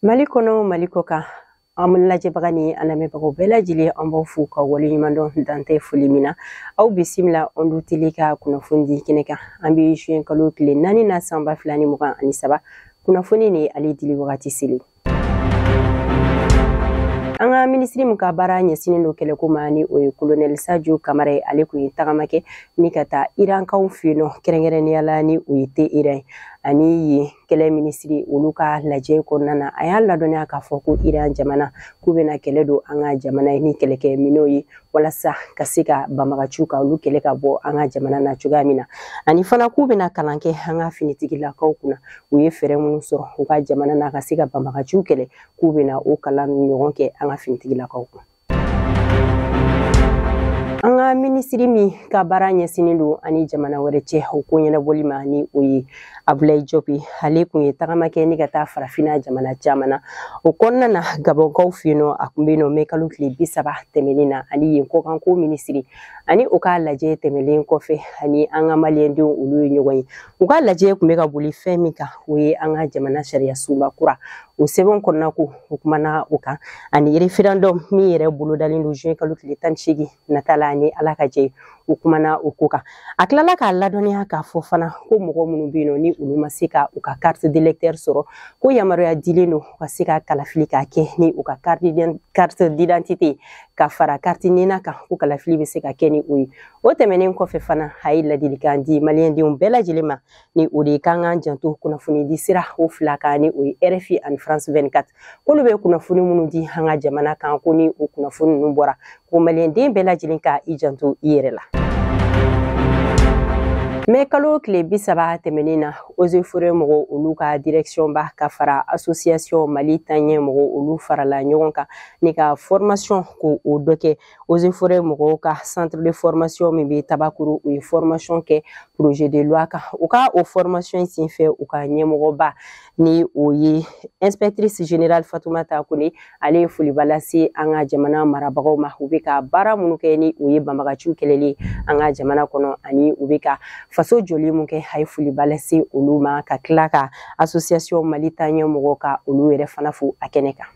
Mali kɔnɔ Mali kɔ kan an lajɛbaga ni an lamɛnbagaw bɛɛ lajɛlen an b'aw fo ka waleɲuman dɔn dantɛ foli min na aw bisimila Ondu Tele ka kunnafoni di kɛnɛ kan an bɛ juin kalo tile 4 na san 2023 kunnafoni ni ale dili wagati seli. An ka minisiri min ka baara ɲɛsinen do kɛlɛko ma ni o ye Colonel Sadio Kamara ale kun ye tagama kɛ ni ka taa Irankaw fɛ yen nɔ kɛrɛnkɛrɛnnenya la ni o ye Iran ani yen kɛlɛ minisiri olu ka lajɛ kɔnɔna na a y'a ladɔnniya k'a fɔ ko Iran jamana k'u bɛna kɛlɛ don an ka jamana ye ni kɛlɛkɛ minɛw ye walasa ka se ka banbagaciw ka olu kɛlɛ ka bɔ an ka jamana na cogoya min na ani fana k'u bɛna kalan kɛ an ka finitigilakaw kunna u ye fɛɛrɛ minnu sɔrɔ u ka jamana na ka se ka banbagaciw kɛlɛ k'u bɛna o kalan ɲɔgɔn kɛ an ka finitigilakaw kun. An ka minisiri min ka baara ɲɛsinen don ani jamana wɛrɛ cɛ o ko ɲɛnabɔli ma ni o ye Abdulaye Diop ale kun ye tagama kɛ ni ka taa farafina jamana caman na o kɔnɔna na Gabɔnkaw fɛ yen nɔ a kun bɛ yen nɔ kalo tile 30 tɛmɛnen na ani yen kɔkanko minisiri ani o ka lajɛ tɛmɛlen kɔfɛ ani an ka maliyɛndenw olu ye ɲɔgɔn ye u ka lajɛ kun bɛ ka boli fɛn min kan o ye an ka jamana sariya sunba kura o sɛbɛn kɔnɔna ko o kumana o kan ani référendum min yɛrɛ bolodalen don juin kalo tile 18 natala ni ala ka jɛ u kumana o ko kan a tilala k'a ladɔnniya k'a fɔ fana ko mɔgɔ minnu bɛ yen nɔ ni olu ma se ka u ka carte d'électeur sɔrɔ ko yamaruya dilen don ka se ka kalafili k'a kɛ ni u ka carte d'identité ka fara carte nina kan ko kalafili bɛ se ka kɛ ni o ye o tɛmɛnen kɔfɛ fana a ye ladilikan di maliyɛndenw bɛɛ lajɛlen ma ni o de kan k'an janto kunnafoni di sira o fila kan ni o ye RFI ani France 24 k'olu bɛ kunnafoni minnu di an ka jamana kan ko ni o kunnafoni ninnu bɔra ko maliyɛnden bɛɛ lajɛlen ka i janto i yɛrɛ la. Mais kalo tile 30 tɛmɛnen na Eaux et Forêts mɔgɔw olu ka direction ba ka fara association Mali taɲɛ mɔgɔw olu farala ɲɔgɔn kan ni ka formation ko o dɔ kɛ Eaux et Forêts mɔgɔw ka centre de formation min bɛ Tabakuru u ye formation kɛ projet de loi kan u ka o formation senfɛ u ka ɲɛmɔgɔba ni o ye inspectrice générale Fatoumata Kone ale ye foliba lase an ka jamana marabagaw ma u bɛ ka baara minnu kɛ ni o ye banbagaciw kɛlɛli an ka jamana kɔnɔ ani u bɛ ka faso joli mun kɛ a ye foliba lase olu ma ka tila ka association Mali taɲɛ mɔgɔw ka olu yɛrɛ fana fo a kɛnɛ kan.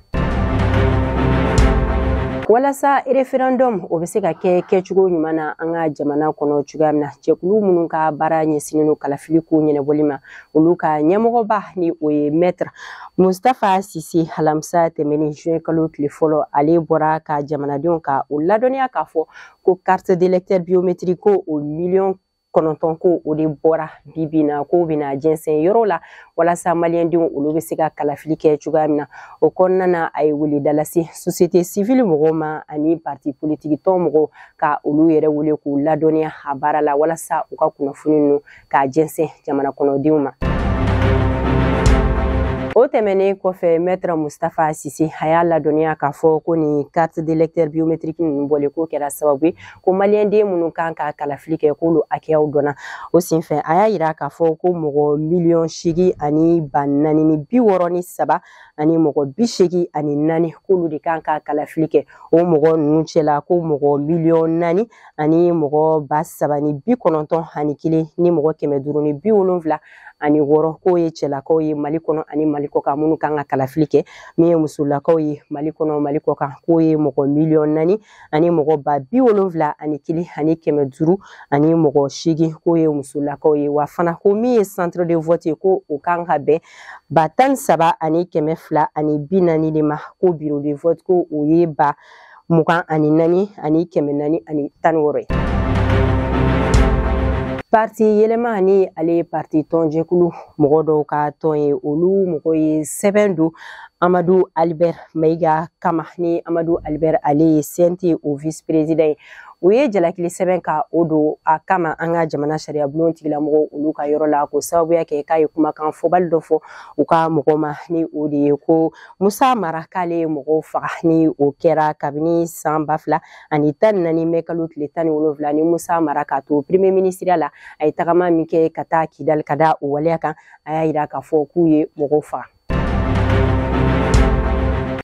Walasa référendum o bɛ se ka kɛ kɛcogo ɲuman na an ka jamana kɔnɔ cogoya min na cɛkulu minnu ka baara ɲɛsinnen don kalafili ko ɲɛnabɔli ma olu ka ɲɛmɔgɔba ni o ye maître Mustafa Sise alamisa tɛmɛnen juin kalo tile fɔlɔ ale bɔra ka jamanadenw ka o ladɔnniya k'a fɔ ko carte d'électeur biométrique ko o million 9 ko o de bɔra bibi na ko bɛna jɛnsɛn yɔrɔ la walasa maliyɛndenw olu bɛ se ka kalafili kɛ cogoya min na o kɔnɔna na a ye weleda lase société civile mɔgɔw ma ani parti politique tɔn mɔgɔw ka olu yɛrɛ wele k'u ladɔnniya a baara la walasa u ka kunnafoni ninnu k'a jɛnsɛn jamana kɔnɔdenw ma. O tɛmɛnen kɔfɛ maître Mustafa Sise a y'a ladɔnniya k'a fɔ ko ni carte d'électeur biométrique ninnu bɔlen ko kɛra sababu ye ko maliyɛnden minnu kan ka kalafili kɛ k'olu hakɛyaw dɔnna o senfɛ a y'a yira k'a fɔ ko mɔgɔ 8,463,000 ani mɔgɔ 84 k'olu de kan ka kalafili kɛ o mɔgɔ ninnu cɛla ko mɔgɔ 4,000,000 ani mɔgɔ 7,091 ni mɔgɔ 570 ani 6 k'o ye cɛlakaw ye Mali kɔnɔ ani Mali kɔkan minnu kan ka kalafili kɛ min ye musolakaw ye Mali kɔnɔ Mali kɔkan k'o ye mɔgɔ 4,000,000 ani mɔgɔ 71 ani 500 ani mɔgɔ 8 k'o ye musolakaw ye wa fana ko min ye centre de vote ye ko o kan ka bɛn 13 ani 200 ani 40 de ma ko bureau de vote ko o ye 24 ani 400 ani 16 ye. Parti yɛlɛma ni ale parti tɔnjɛkulu mɔgɔ dɔw ka tɔn ye olu mɔgɔ ye sɛbɛn don Amadou Albert Maïga kama ni Amadou Albert ale ye CNT o vice président ye o ye jalakili sɛbɛn ka o don a kama an ka jamana sariya bulon tigilamɔgɔw olu ka yɔrɔ la ko sababuya kɛ k'a ye kumakan fɔbali dɔ fɔ u ka mɔgɔ ma ni o de ye ko Musa Mara k'ale ye mɔgɔw faga ni o kɛra kabini san 2014 mai kalo tile 17 ni Musa Mara k'a to premier ministre la a ye tagama min kɛ ka taa Kidali ka da o waleya kan a y'a yira k'a fɔ k'u ye mɔgɔw faga.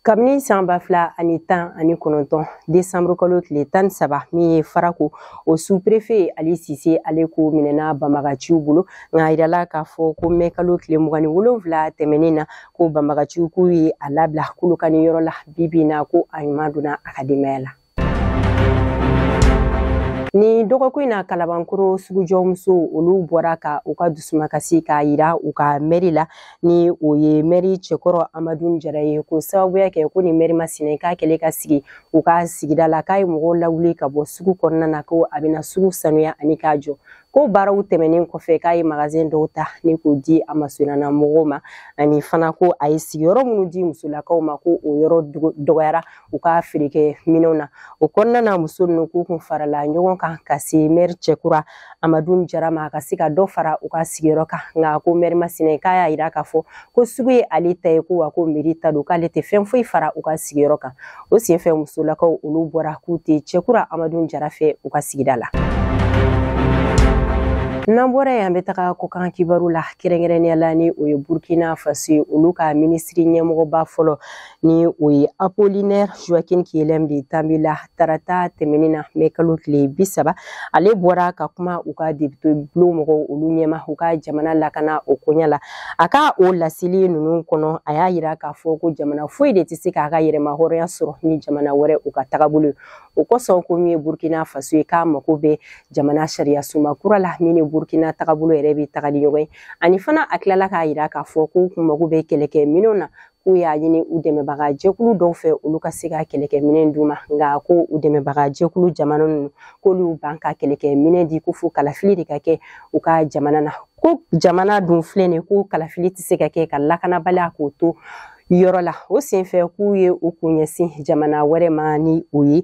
Kabini san 2019 décembre kalo tile 17 min ye farako o sous-préfet Ali Sise ale ko minɛna banbagaciw bolo nka yirala k'a fɔ ko mɛ kalo tile 27 tɛmɛnen na ko banbagaciw k'u ye a labila Kolokani yɔrɔ la bibi na ko a ɲuman donna a ka denbaya la. Ni dɔgɔkun in na Kalabankoro sugujɔmuso olu bɔra ka u ka dusumakasi k'a yira u ka mairie la ni o ye mairie cɛkɔrɔ Amadu Jara ye ko sababuya kɛ ko ni mairie masina k'a kɛlen ka sigi u ka sigida la k'a ye mɔgɔw lawuli ka bɔ sugu kɔnɔna na ko a bɛna sugu sanuya ani k'a jɔ ko baaraw tɛmɛnen kɔfɛ k'a ye magasin dɔw ta ni k'o di a masurana mɔgɔw ma ani fana ko a ye sigiyɔrɔ minnu di musolakaw ma ko o yɔrɔ dɔgɔyara u ka feerekɛ minɛnw na o kɔnɔna na muso ninnu k'u kun farala ɲɔgɔn kan ka se maire cɛkura Amadu Jara ma ka se ka dɔ fara u ka sigiyɔrɔ kan nka ko maire masina k'a y'a yira k'a fɔ ko sugu ye ale ta ye ko wa ko mairie ta don k'ale tɛ fɛn foyi fara u ka sigiyɔrɔ kan o senfɛ musolakaw olu bɔra k'u tɛ cɛkura Amadu Jara fɛ u ka sigida la. N'an bɔra yen an bɛ taga kɔkan kibaru la kɛrɛnkɛrɛnnenya la ni o ye Burkina Faso ye olu ka minisiri ɲɛmɔgɔba fɔlɔ ni o ye Apollinaire Joachim Kyelem de Tambila tarata tɛmɛnen na mɛ kalo tile 30 ale bɔra ka kuma u ka député bulon mɔgɔw olu ɲɛma u ka jamana lakana o koɲa la a ka o laseli ninnu kɔnɔ a y'a yira k'a fɔ ko jamana foyi de tɛ se k'a ka yɛrɛma hɔrɔnya sɔrɔ ni jamana wɛrɛ u ka tagabolo o kosɔn ko min ye Burkina Faso ye k'a mako bɛ jamana sariya sunba kura la min ni Burkina tagabolo yɛrɛ bɛ taga ni ɲɔgɔn ye ani fana a tilala k'a yira k'a fɔ k'u kun mago bɛ kɛlɛkɛ minɛnw na k'u y'a ɲini u dɛmɛbaga jɛkulu dɔw fɛ olu ka se ka kɛlɛkɛ minɛn d'u ma nka ko u dɛmɛbaga jɛkulu jamana ninnu k'olu ban ka kɛlɛkɛ minɛn di ko fo kalafili de ka kɛ u ka jamana na ko jamana dun filɛ nin ko kalafili tɛ se ka kɛ ka lakanabaliya k'o to yɔrɔ la o senfɛ k'u ye u kun ɲɛsin jamana wɛrɛ ma ni o ye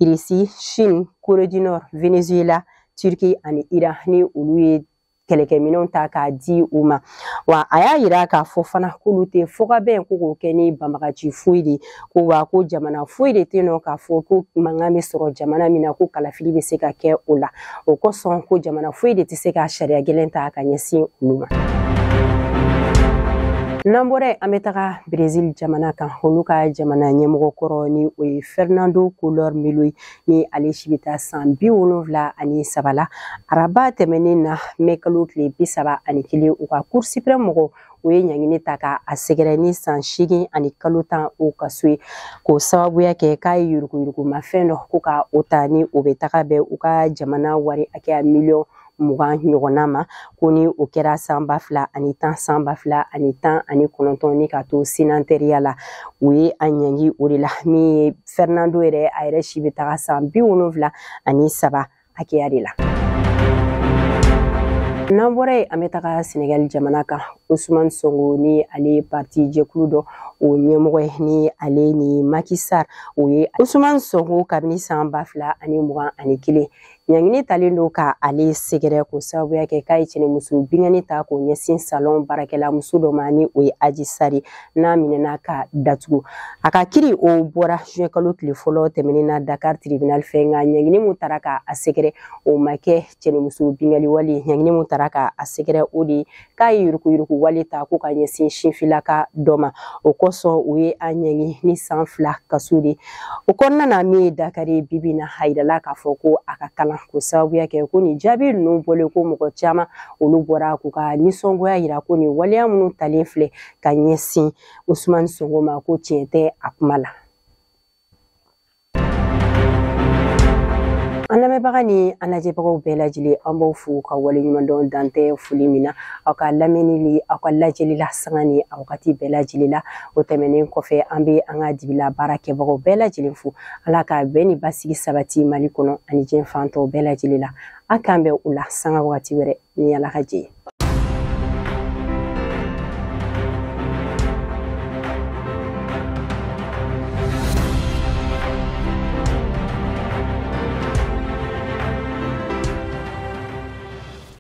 Irisi, Chine, Corée du Nord, Venezuela, Turquie ani Iran ni olu ye kɛlɛkɛminɛnw ta k'a di u ma wa a y'a yira k'a fɔ fana k'olu tɛ fɔ ka bɛn ko k'o kɛ ni banbagaci foyi de ko wa ko jamana foyi de tɛ yen nɔ k'a fɔ ko mankan bɛ sɔrɔ jamana min na ko kalafili bɛ se ka kɛ o la o kosɔn ko jamana foyi de tɛ se ka sariya gɛlɛn ta ka ɲɛsin olu ma. N'an bɔra yen an bɛ taga Brésil jamana kan olu ka jamana ɲɛmɔgɔ kɔrɔ ni o ye Fernando Collor Melo ni ale si bɛ taa san 73 la araba tɛmɛnen na mɛ kalo tile 31 u ka Cour suprême mɔgɔ o ye ɲangini ta k'a sɛgɛrɛ ni san 8 ani kalo 10 o kaso ye k'o sababuya kɛ k'a ye yuruguyurugumafɛn dɔ ko ka o ta ni o bɛ taga bɛn u ka jamana wari hakɛya miliyɔn 20 ɲɔgɔnna ma ko ni o kɛra san 2010 san 2019 ni ka to sénatɛriya la u ye a ɲangi o de la min ye Fernando yɛrɛ a yɛrɛ si bɛ taga san 73 hakɛya de la. N'an bɔra yen an bɛ taga Senegal jamana kan Ousmane Sonko ni ale parti jɛkulu dɔ o ɲɛmɔgɔ ye ni ale ni Macky Sall o ye Ousmane Sonko kabini san 2021 ɲangini talen don ka ale sɛgɛrɛ ko sababuya kɛ k'a ye cɛnimuso binkani ta k'o ɲɛsin salon baarakɛla muso dɔ ma ni o ye Aji Sari n'a minɛna ka datugu a ka kiri o bɔra juin kalo tile fɔlɔ tɛmɛnen na Dakar tribunal fɛ nka ɲangini mun taara k'a sɛgɛrɛ o ma kɛ cɛnimuso binkali wale ɲangini mun taara k'a sɛgɛrɛ o de k'a ye yuruguyurugu wale ta ko ka ɲɛsin sinfilaka dɔ ma o kosɔn u ye a ɲangi ni san 2 kaso de o kɔnɔna na min ye Dakar ye bibi na a yirala k'a fɔ ko a ka kalan ko sababuya kɛ ko ni jaabi ninnu bɔlen ko mɔgɔ caman olu bɔra k'u ka nisɔngoya yira ko ni waleya minnu talen filɛ ka ɲɛsin Ousmane Sonko ma ko tiɲɛ tɛ a kuma la. An lamɛnbaga ni an lajɛbagaw bɛɛ lajɛlen an b'aw fo ka waleɲumandɔn dan tɛ foli min na aw ka lamɛnni ni aw ka lajɛli la sanga ni a wagati bɛɛ lajɛlen la o tɛmɛnen kɔfɛ an bɛ an ka dibila baara kɛbagaw bɛɛ lajɛlen fo Ala ka bɛn ni basigi sabati Mali kɔnɔ ani diɲɛ fan tɔw bɛɛ lajɛlen la a k'an bɛn o la sanga wagati wɛrɛ ni Ala ka jɛ ye.